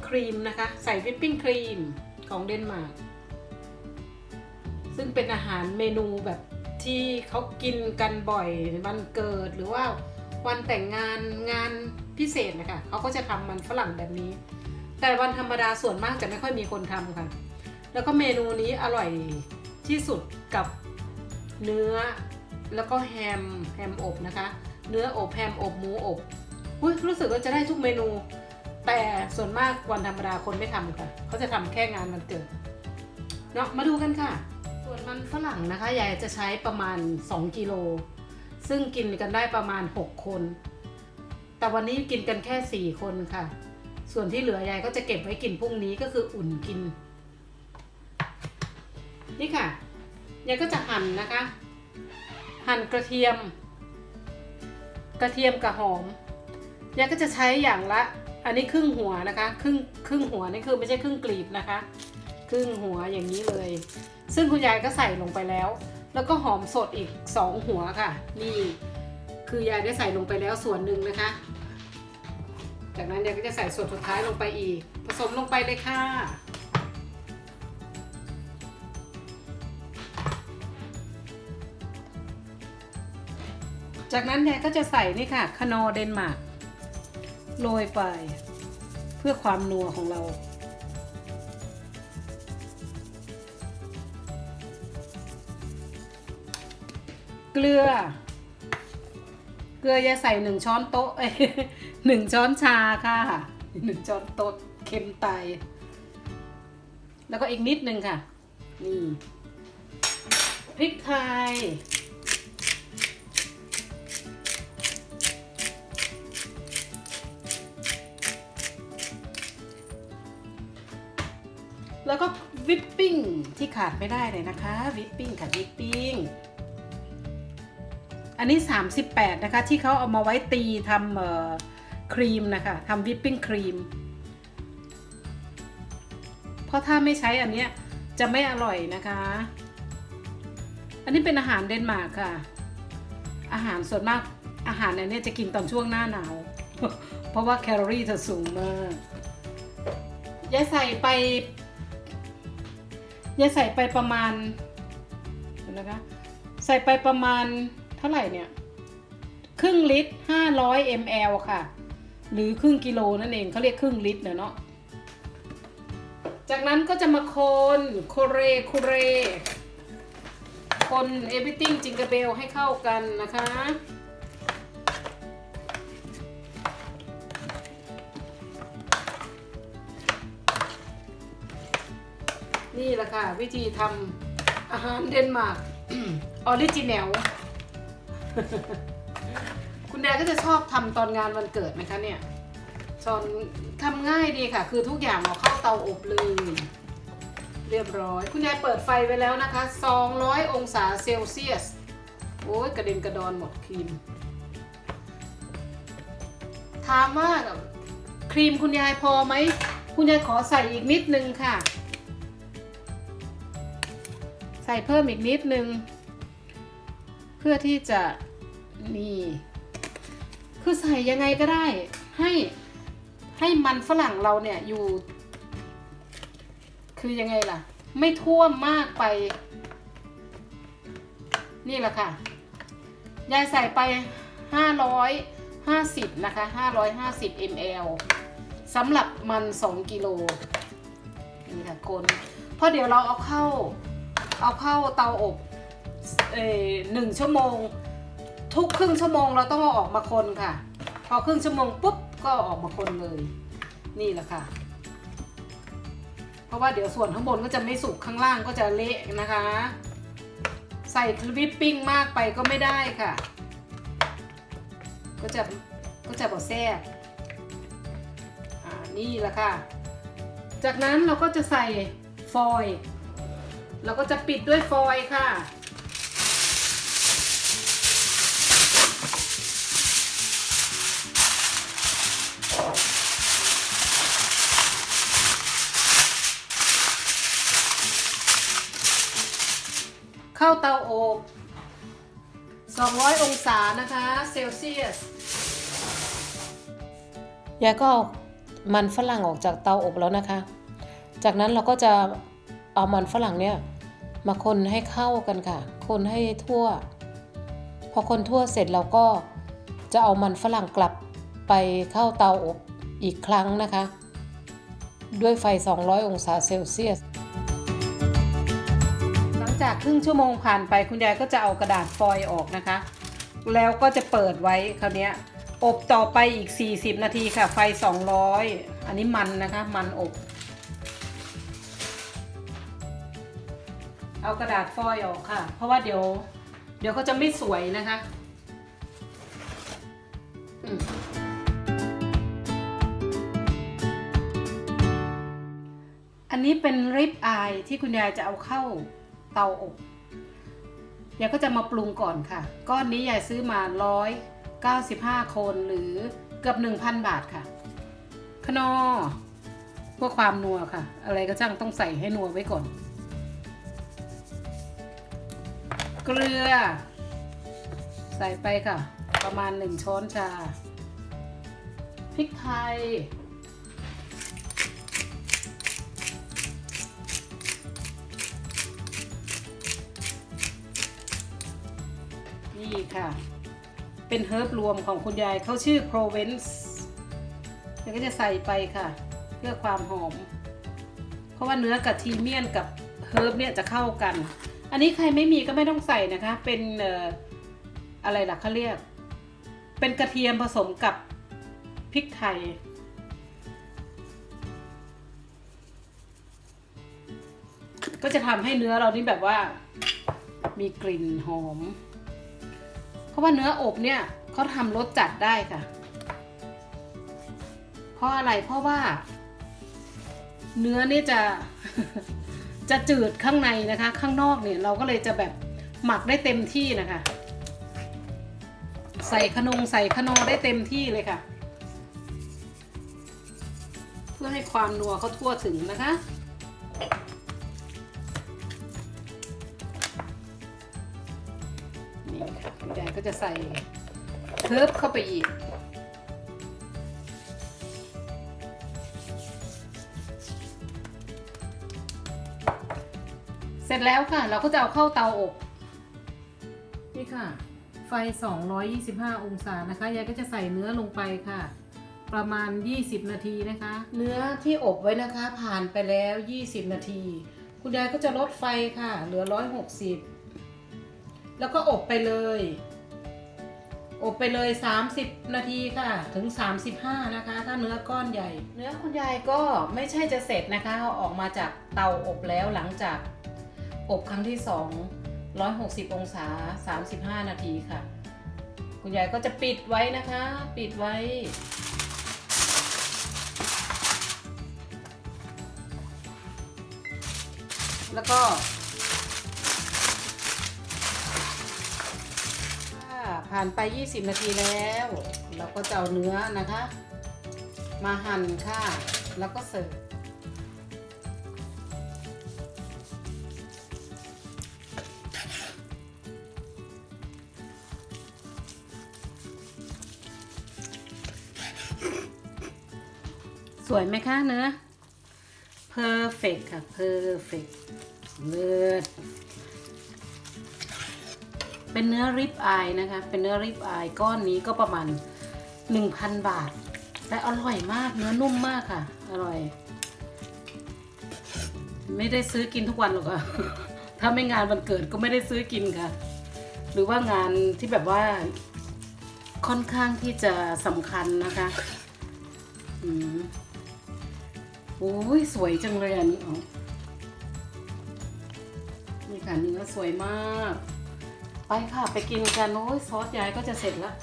ครีมนะคะใส่วิปปิ้งครีมของเดนมาร์กซึ่งเป็นอาหารเมนูแบบที่เขากินกันบ่อยวันเกิดหรือว่าวันแต่งงานงานพิเศษนะคะเขาก็จะทำมันฝรั่งแบบนี้แต่วันธรรมดาส่วนมากจะไม่ค่อยมีคนทำค่ะแล้วก็เมนูนี้อร่อยที่สุดกับเนื้อแล้วก็แฮมอบนะคะเนื้ออบแฮมอบหมูอบรู้สึกว่าจะได้ทุกเมนูแต่ส่วนมากวันธรรมดาคนไม่ทำค่ะเขาจะทำแค่งานวันเกิดเนาะมาดูกันค่ะส่วนมันฝรั่งนะคะยายจะใช้ประมาณ2 กิโลซึ่งกินกันได้ประมาณ6 คนแต่วันนี้กินกันแค่4 คนค่ะส่วนที่เหลือยายก็จะเก็บไว้กินพรุ่งนี้ก็คืออุ่นกินนี่ค่ะยายก็จะหั่นนะคะหั่นกระเทียมกับหอมยายก็จะใช้อย่างละอันนี้ครึ่งหัวนะคะครึ่งหัวนี่คือไม่ใช่ครึ่งกลีบนะคะครึ่งหัวอย่างนี้เลยซึ่งคุณยายก็ใส่ลงไปแล้วก็หอมสดอีก2 หัวค่ะนี่คือยายได้ใส่ลงไปแล้วส่วนหนึ่งนะคะจากนั้นยายก็จะใส่ส่วนสุดท้ายลงไปอีกผสมลงไปเลยค่ะจากนั้นยายก็จะใส่นี่ค่ะคนอร์เดนมาร์กโรยไปเพื่อความนัวของเราเกลือยายใส่1 ช้อนโต๊ะ1 ช้อนชาค่ะ1 ช้อนโต๊ะเค็มตายแล้วก็อีกนิดนึงค่ะนี่พริกไทยแล้วก็วิปปิ้งที่ขาดไม่ได้เลยนะคะวิปปิ้งค่ะวิปปิ้งอันนี้38นะคะที่เขาเอามาไว้ตีทำครีมนะคะทำวิปปิ้งครีมเพราะถ้าไม่ใช้อันเนี้ยจะไม่อร่อยนะคะอันนี้เป็นอาหารเดนมาร์กค่ะอาหารส่วนมากอาหารอันนี้จะกินตอนช่วงหน้าหนาว เพราะว่าแคลอรี่เธอสูงมากยายใส่ไปประมาณนะคะใส่ไปประมาณเท่าไหร่เนี่ยครึ่งลิตร500 ml ค่ะหรือครึ่งกิโลนั่นเองเขาเรียกครึ่งลิตรเนาะจากนั้นก็จะมาคนeverything jingle bell ให้เข้ากันนะคะนี่แหละค่ะวิธีทำอาหารเดนมาร์กออริจินัล คุณแดก็จะชอบทำตอนงานวันเกิดไหมคะเนี่ยทำง่ายดีค่ะคือทุกอย่างเอาเข้าเตาอบเลยเรียบร้อยคุณยายเปิดไฟไว้แล้วนะคะ200 องศาเซลเซียสโอ้ยกระเด็นกระดอนหมดครีมถามว่าครีมคุณยายพอไหมคุณยายขอใส่อีกนิดนึงค่ะใส่เพิ่มอีกนิดนึงเพื่อที่จะนี่คือใส่ยังไงก็ได้ให้มันฝรั่งเราเนี่ยอยู่คือยังไงล่ะไม่ท่วมมากไปนี่แหละค่ะยายใส่ไป550นะคะ550 ml สำหรับมัน2 กิโลนี่ค่ะคนเพราะเดี๋ยวเราเอาเข้าเตาอบ1 ชั่วโมงทุกครึ่งชั่วโมงเราต้องเอาออกมาคนค่ะพอครึ่งชั่วโมงปุ๊บก็ออกมาคนเลยนี่แหละค่ะเพราะว่าเดี๋ยวส่วนข้างบนก็จะไม่สุกข้างล่างก็จะเละนะคะใส่วิปปิ้งมากไปก็ไม่ได้ค่ะก็จะบดแซ่บนี่แหละค่ะจากนั้นเราก็จะใส่ฟอยล์เราก็จะปิดด้วยฟอยล์ค่ะเข้าเตาอบ200 องศานะคะเซลเซียสยายก็เอา มันฝรั่งออกจากเตาอบแล้วนะคะจากนั้นเราก็จะเอามันฝรั่งเนี่ยมาคนให้เข้ากันค่ะคนให้ทั่วพอคนทั่วเสร็จเราก็จะเอามันฝรั่งกลับไปเข้าเตาอบอีกครั้งนะคะด้วยไฟ200องศาเซลเซียสหลังจากครึ่งชั่วโมงผ่านไปคุณยายก็จะเอากระดาษฟอยล์ออกนะคะแล้วก็จะเปิดไว้คราวนี้อบต่อไปอีก40นาทีค่ะไฟ200อันนี้มันนะคะมันอบเอากระดาษฟอยล์ออกค่ะเพราะว่าเดี๋ยวเขาจะไม่สวยนะคะอันนี้เป็นริบอายที่คุณยายจะเอาเข้าเตาอบยายก็จะมาปรุงก่อนค่ะก้อนนี้ยายซื้อมา195 โคนหรือเกือบ 1,000 บาทค่ะขนอเพื่อความนัวค่ะอะไรก็ช่างต้องใส่ให้นัวไว้ก่อนเกลือใส่ไปค่ะประมาณ1 ช้อนชาพริกไทยนี่ค่ะเป็นเฮิร์บรวมของคุณยายเขาชื่อโพรเวนซ์แล้วก็จะใส่ไปค่ะเพื่อความหอมเพราะว่าเนื้อกระทีเมียนกับเฮิร์บเนี่ยจะเข้ากันอันนี้ใครไม่มีก็ไม่ต้องใส่นะคะเป็นอะไรล่ะเขาเรียกเป็นกระเทียมผสมกับพริกไทยก็จะทำให้เนื้อเรานี่แบบว่ามีกลิ่นหอมเพราะว่าเนื้ออบเนี่ยเขาทำรสจัดได้ค่ะเพราะอะไรเพราะว่าเนื้อนี่จะ จะจืดข้างในนะคะข้างนอกเนี่ยเราก็เลยจะแบบหมักได้เต็มที่นะคะใส่ขนอได้เต็มที่เลยค่ะเพื่อให้ความนัวเขาทั่วถึงนะคะนี่ค่ะคุณยายก็จะใส่เฮิร์บเข้าไปอีกเสร็จแล้วค่ะเราก็จะเอาเข้าเตาอบนี่ค่ะไฟ225องศานะคะยายก็จะใส่เนื้อลงไปค่ะประมาณ20นาทีนะคะเนื้อที่อบไว้นะคะผ่านไปแล้ว20นาทีคุณยายก็จะลดไฟค่ะเหลือ160แล้วก็อบไปเลย30นาทีค่ะถึง35นะคะถ้าเนื้อก้อนใหญ่เนื้อคุณยายก็ไม่ใช่จะเสร็จนะคะเอาออกมาจากเตาอบแล้วหลังจากอบครั้งที่160องศา35นาทีค่ะคุณยายก็จะปิดไว้นะคะปิดไว้แล้วก็ผ่านไป20นาทีแล้วเราก็จะเอาเนื้อนะคะมาหั่นค่ะแล้วก็เสิร์ฟสวยไหมคะเนื้อ perfect ค่ะ perfect เลิศเป็นเนื้อริบอายนะคะเป็นเนื้อริบอายก้อนนี้ก็ประมาณ 1,000 บาทและอร่อยมากเนื้อนุ่มมากค่ะอร่อยไม่ได้ซื้อกินทุกวันหรอกค่ะ ถ้าไม่งานวันเกิดก็ไม่ได้ซื้อกินค่ะหรือว่างานที่แบบว่าค่อนข้างที่จะสำคัญนะคะโอ้ยสวยจังเลยอันนี้นี่ค่ะเนื้อสวยมากไปค่ะไปกินกันโอ้ยซอสยายก็จะเสร็จแล้ว